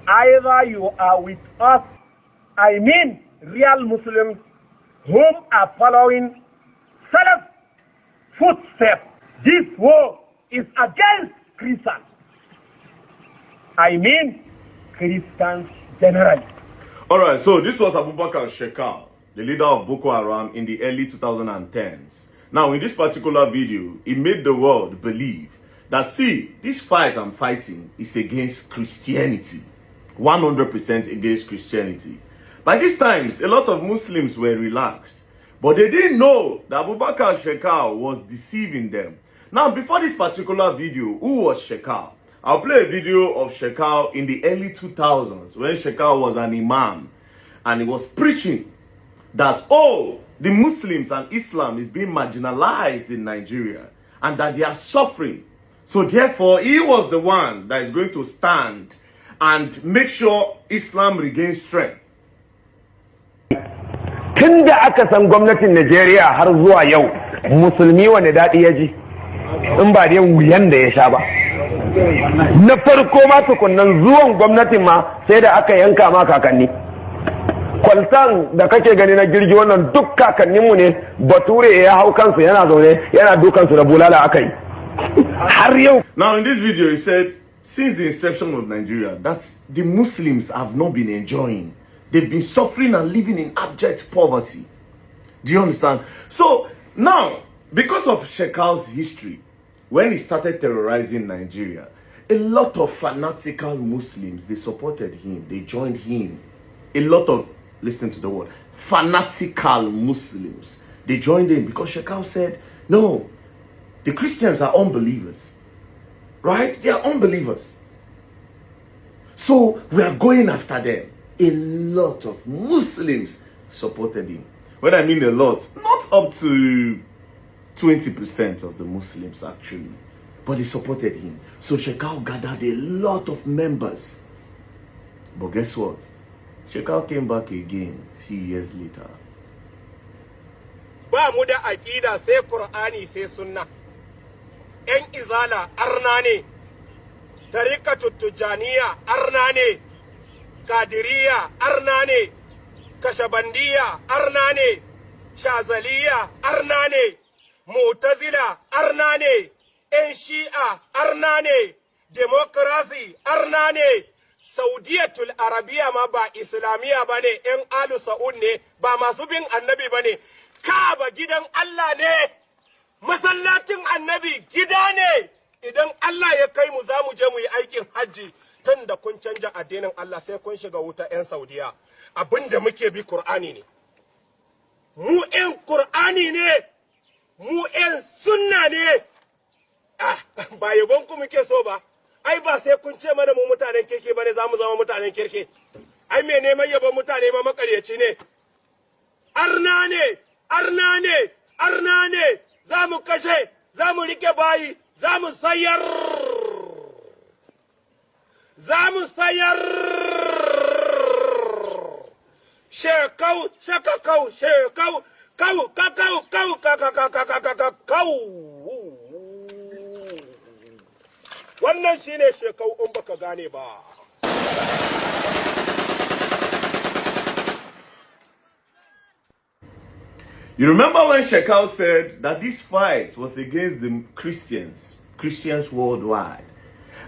Either you are with us, I mean real Muslims whom are following Salaf footsteps. This war is against Christians. I mean Christians generally. Alright, so this was Abubakar Shekau, the leader of Boko Haram in the early 2010s. Now, in this particular video, he made the world believe that, see, this fight I'm fighting is against Christianity. 100% against Christianity. By these times, a lot of Muslims were relaxed. But they didn't know that Abubakar Shekau was deceiving them. Now, before this particular video, who was Shekau? I'll play a video of Shekau in the early 2000s when Shekau was an imam and he was preaching that, oh, the Muslims and Islam is being marginalized in Nigeria and that they are suffering. So therefore, he was the one that is going to stand and make sure Islam regains strength. Tunda aka san gwamnatin Najeriya har zuwa yau, musulmi wane daɗi ya ji, in ba dai wuyan da ya sha ba. Na farko ma tukunnan zuwan gwamnatin ma sai da aka yanka ma kakanni. Kwaltan da kake gani na girgi wannan duk kakanninmu ne, Bature ya hau kansu yana zaune yana dukansu da bulala aka yi. Har yau. Now in this video he said, since the inception of Nigeria, that the Muslims have not been enjoying. They've been suffering and living in abject poverty. Do you understand? So now, because of Shekau's history, when he started terrorizing Nigeria, a lot of fanatical Muslims, they supported him. They joined him. A lot of, listen to the word, fanatical Muslims, they joined him because Shekau said, no, the Christians are unbelievers. Right? They are unbelievers. So we are going after them. A lot of Muslims supported him. When I mean a lot, not up to 20% of the Muslims actually, but they supported him. So Shekau gathered a lot of members. But guess what? Shekau came back again a few years later. Ba mu da aqida sai Qur'ani sai sunna. ‘Yan izala arna ne, tarikatu tujaniya arna ne, kadiriya arna ne, kashabandiya arna ne, shazaliya arna ne, mutazila arna ne, ‘yan shi'a arna ne, demokrasi arna ne, saudiyatul arabiya ma ba islamiya ba ne, ‘yan alu sa'ud ne, ba masu bin annabi ba ne, Kaaba gidan Allah ne. Masallacin annabi gida ne. Idan Allah ya kai mu za mu je mu yi aikin hajji, tun da kun canja addinin Allah sai kun shiga wuta 'yan Saudiya. Abinda muke bi Qur'ani ne. Mu 'yan Qur'ani ne. Mu 'yan sunna ne. Ba yabon ku muke so ba. Ai ba sai kun ce mana mu mutanen kirki bane za mu zama mutanen kirki. Ai me neman yabon mutane ma makaryaci ne. Arna ne, arna ne, arna ne. Za mu kashe, za mu rike bayi, za mu sayar. Za mu sayar. Shekau, shekakau, shekau, kau, kakau, kau, kakakakakakakau. Wannan shine shekau in baka gane ba. You remember when Shekau said that this fight was against the Christians worldwide.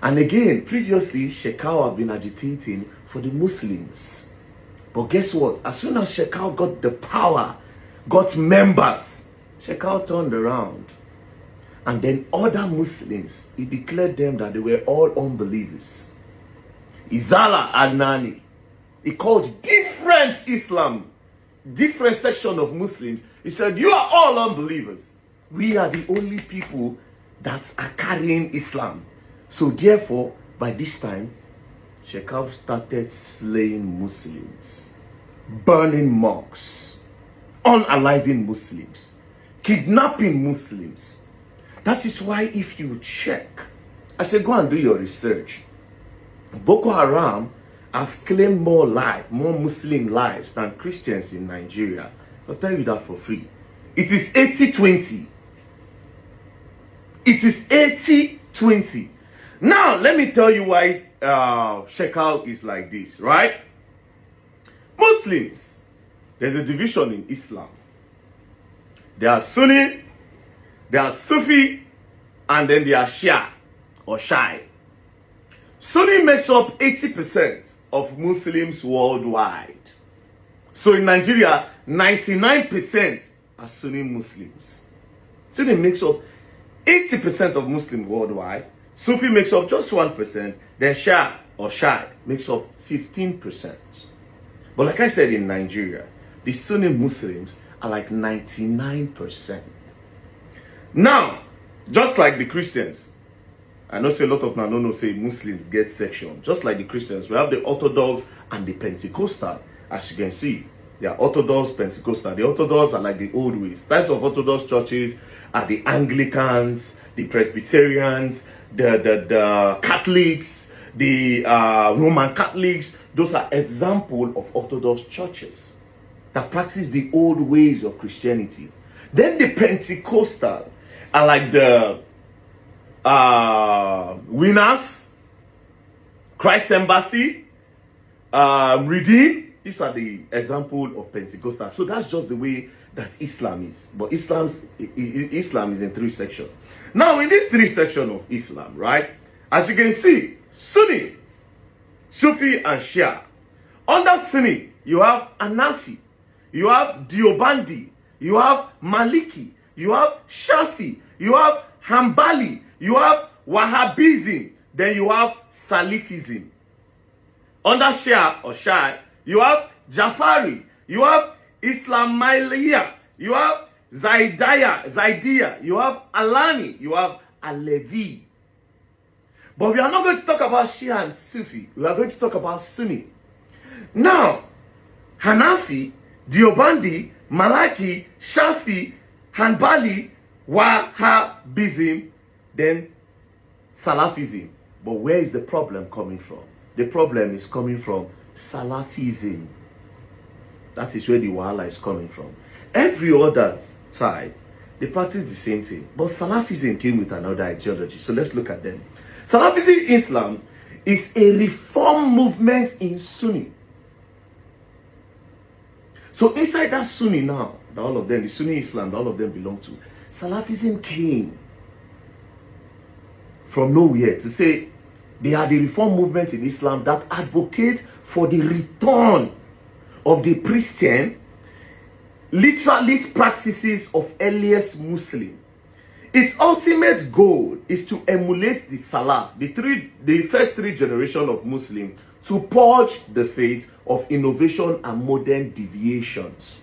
And again, previously, Shekau had been agitating for the Muslims. But guess what? As soon as Shekau got the power, got members, Shekau turned around. And then other Muslims, he declared them that they were all unbelievers. Izala Adnani, he called different Islam, different section of Muslims. He said, you are all unbelievers. We are the only people that are carrying Islam. So therefore, by this time, Shekau started slaying Muslims, burning mosques, unaliving Muslims, kidnapping Muslims. That is why if you check, I said, go and do your research. Boko Haram have claimed more Muslim lives than Christians in Nigeria. I'll tell you that for free. It is 80-20. It is 80-20. Now, let me tell you why Shekau is like this, right? Muslims, there's a division in Islam. There are Sunni, there are Sufi, and then there are Shia or Shai. Sunni makes up 80% of Muslims worldwide. So in Nigeria, 99% are Sunni Muslims. Sunni makes up 80% of Muslims worldwide. Sufi makes up just 1%. Then Shia or Shai makes up 15%. But like I said, in Nigeria, the Sunni Muslims are like 99%. Now, just like the Christians, I know say a lot of now no say Muslims get section. Just like the Christians, we have the Orthodox and the Pentecostal. As you can see, they are Orthodox, Pentecostal. The Orthodox are like the old ways. Types of Orthodox churches are the Anglicans, the Presbyterians, the Catholics, the Roman Catholics. Those are examples of Orthodox churches that practice the old ways of Christianity. Then the Pentecostal are like the Winners, Christ Embassy, Redeem. These are the example of Pentecostal. So that's just the way that Islam is. But Islam is in 3 sections. Now in this 3 sections of Islam, right, as you can see, Sunni, Sufi, and Shia. Under Sunni, you have Hanafi, you have Diobandi, you have Maliki, you have Shafi, you have Hanbali, you have Wahhabism, then you have Salafism. Under Shia or Shia, you have Jafari, you have Ismailiyya, you have Zaidiyya, you have Alani, you have Alevi. But we are not going to talk about Shia and Sufi. We are going to talk about Sunni. Now, Hanafi, Diobandi, Maliki, Shafi, Hanbali, Wahhabism, then Salafism. But where is the problem coming from? The problem is coming from Salafism. That is where the wahala is coming from. Every other side, they practice the same thing. But Salafism came with another ideology. So let's look at them. Salafism Islam is a reform movement in Sunni. So inside that Sunni now, all of them, the Sunni Islam, all of them belong to, Salafism came from nowhere to say they are the reform movement in Islam that advocate for the return of the Christian literalist practices of earliest Muslim. Its ultimate goal is to emulate the Salaf, the first 3 generations of Muslims, to purge the faith of innovation and modern deviations.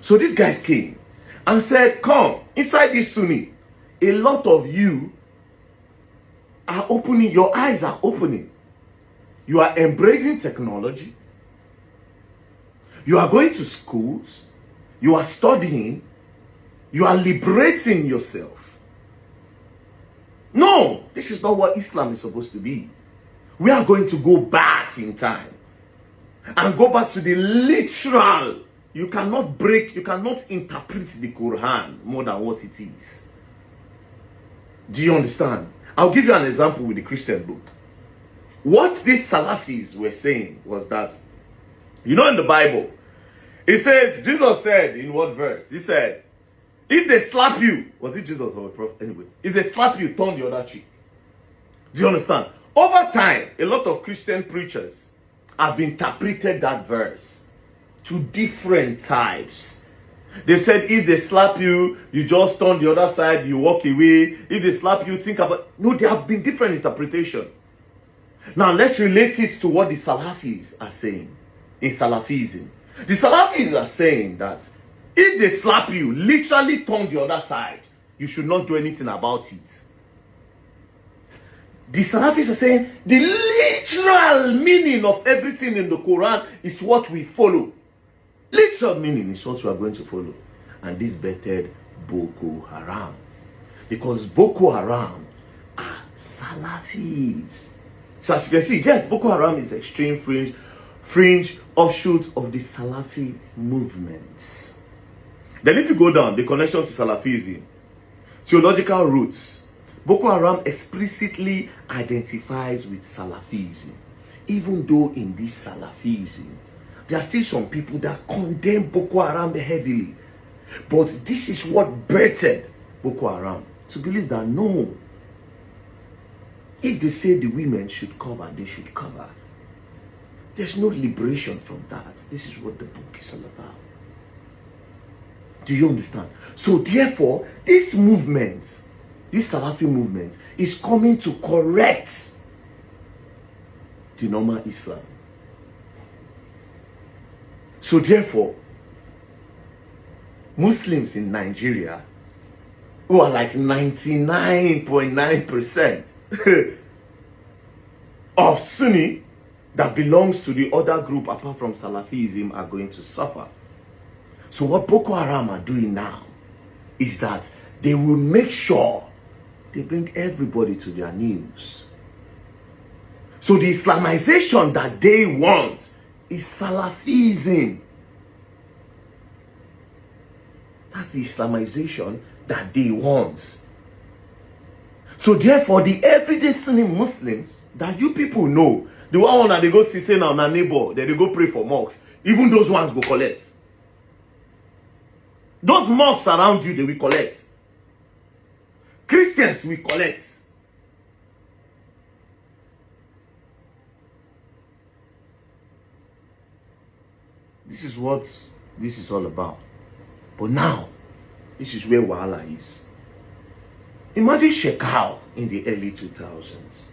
So these guys came and said, come, inside this Sunni, a lot of you are opening, your eyes are opening. You are embracing technology. You are going to schools. You are studying. You are liberating yourself. No, this is not what Islam is supposed to be. We are going to go back in time and go back to the literal. You cannot interpret the Quran more than what it is. Do you understand? I'll give you an example with the Christian book. What these Salafis were saying was that, you know, in the Bible, it says, Jesus said in what verse? He said, if they slap you, was it Jesus or a prophet? Anyways, if they slap you, turn the other cheek. Do you understand? Over time, a lot of Christian preachers have interpreted that verse to different types. They said, if they slap you, you just turn the other side, you walk away. If they slap you, think about... No, there have been different interpretations. Now, let's relate it to what the Salafis are saying in Salafism. The Salafis are saying that if they slap you, literally turn the other side, you should not do anything about it. The Salafis are saying the literal meaning of everything in the Quran is what we follow. Literal meaning is what we are going to follow. And this bettered Boko Haram. Because Boko Haram are Salafis. So as you can see, yes, Boko Haram is extreme fringe offshoot of the Salafi movements. Then if you go down, the connection to Salafism, theological roots, Boko Haram explicitly identifies with Salafism. Even though in this Salafism, there are still some people that condemn Boko Haram heavily. But this is what birthed Boko Haram. To believe that no, if they say the women should cover, they should cover. There's no liberation from that. This is what the book is all about. Do you understand? So therefore, this movement, this Salafi movement, is coming to correct the normal Islam. So therefore, Muslims in Nigeria, who are like 99.9% of Sunni that belongs to the other group apart from Salafism, are going to suffer. So what Boko Haram are doing now is that they will make sure they bring everybody to their knees. So the Islamization that they want is Salafism. That's the Islamization that they want. So therefore, the everyday Sunni Muslims that you people know, the one that they go sitting on a neighbor, that they go pray for mosques, even those ones go collect. Those mosques around you, they will collect. Christians will collect. This is what this is all about. But now, this is where Wahala is. Imagine Shekau in the early 2000s.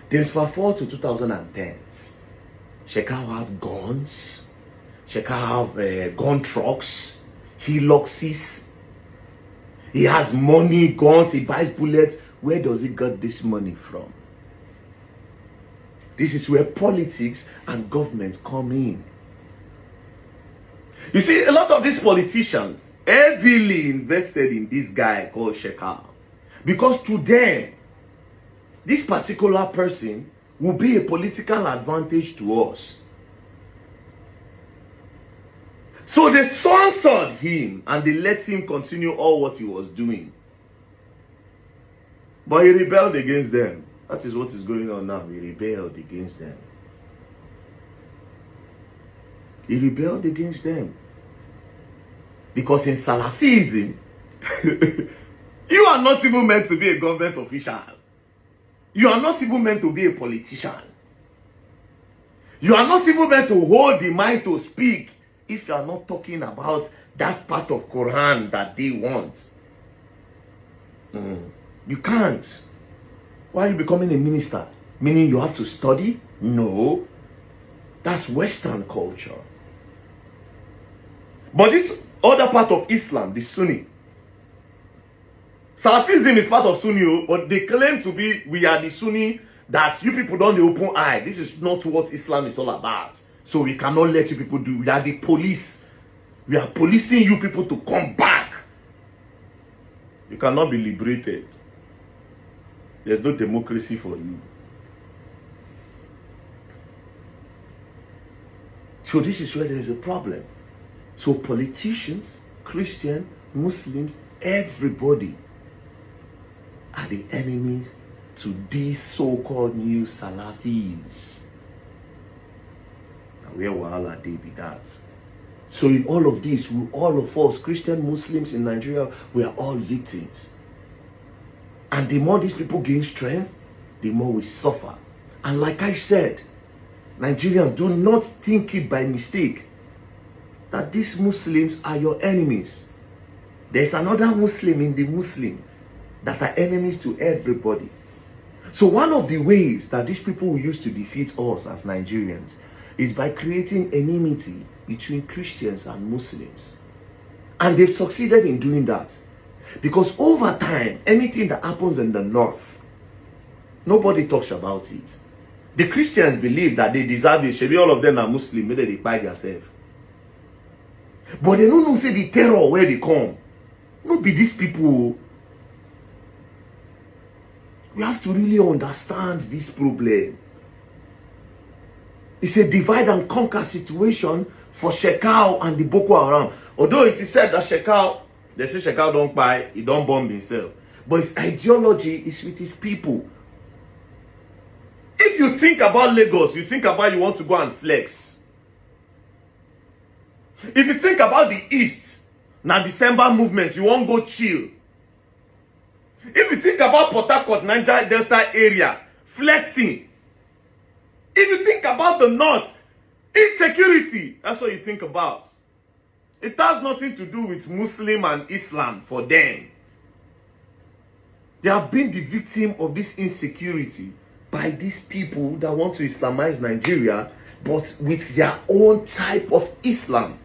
Then fast forward to 2010s. Shekau have guns. Shekau have gun trucks. He Hiluxes. He has money, guns, he buys bullets. Where does he get this money from? This is where politics and government come in. You see, a lot of these politicians heavily invested in this guy called Shekau. Because to them, this particular person will be a political advantage to us. So they sponsored him and they let him continue all what he was doing. But he rebelled against them. That is what is going on now. He rebelled against them. He rebelled against them. Because in Salafism, you are not even meant to be a government official. You are not even meant to be a politician. You are not even meant to hold the mic to speak if you are not talking about that part of Quran that they want. You can't. Why are you becoming a minister? Meaning you have to study? No. That's Western culture. But this other part of Islam, the Sunni. Salafism is part of Sunni, but they claim to be, we are the Sunni, that you people don't open eye. This is not what Islam is all about. So we cannot let you people do. We are the police. We are policing you people to come back. You cannot be liberated. There's no democracy for you. So this is where there is a problem. So politicians, Christian, Muslims, everybody are the enemies to these so-called new Salafis. Now where Wahala they be that? So in all of this, all of us, Christian Muslims in Nigeria, we are all victims. And the more these people gain strength, the more we suffer. And like I said, Nigerians, do not think it by mistake that these Muslims are your enemies. There's another Muslim in the Muslim that are enemies to everybody. So one of the ways that these people will use to defeat us as Nigerians is by creating enmity between Christians and Muslims. And they've succeeded in doing that. Because over time, anything that happens in the north, nobody talks about it. The Christians believe that they deserve it. Maybe all of them are Muslim, maybe they buy themselves. But they don't know say the terror where they come. Not be these people. We have to really understand this problem. It's a divide and conquer situation for Shekau and the Boko Haram. Although it is said that Shekau, they say Shekau don't buy, he don't bomb himself. but his ideology is with his people. If you think about Lagos, you think about you want to go and flex. If you think about the East, now December movement, you won't go chill. If you think about Port Harcourt, Niger Delta area, flexing. If you think about the North, insecurity, that's what you think about. It has nothing to do with Muslim and Islam for them. They have been the victim of this insecurity by these people that want to Islamize Nigeria, but with their own type of Islam.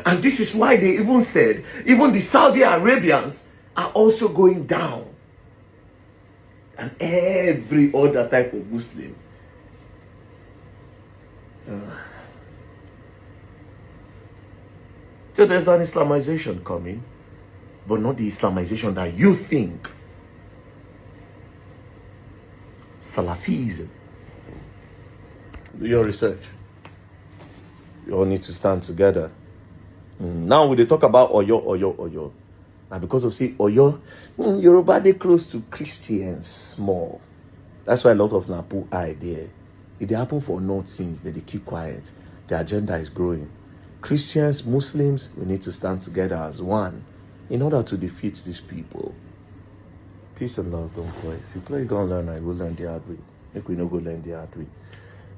And this is why they even said, even the Saudi Arabians are also going down. And every other type of Muslim. So there's an Islamization coming, but not the Islamization that you think. Salafism. Do your research. You all need to stand together. Now when they talk about Oyo. Now because of say Oyo, Yoruba they close to Christians more. That's why a lot of Napu are there. If they happen for North since, they keep quiet. The agenda is growing. Christians, Muslims, we need to stand together as one in order to defeat these people. Peace and love, don't play. If you play, you're gonna learn, I will learn the hard way. If we no go learn the hard way,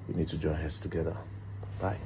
we need to join heads together. Bye.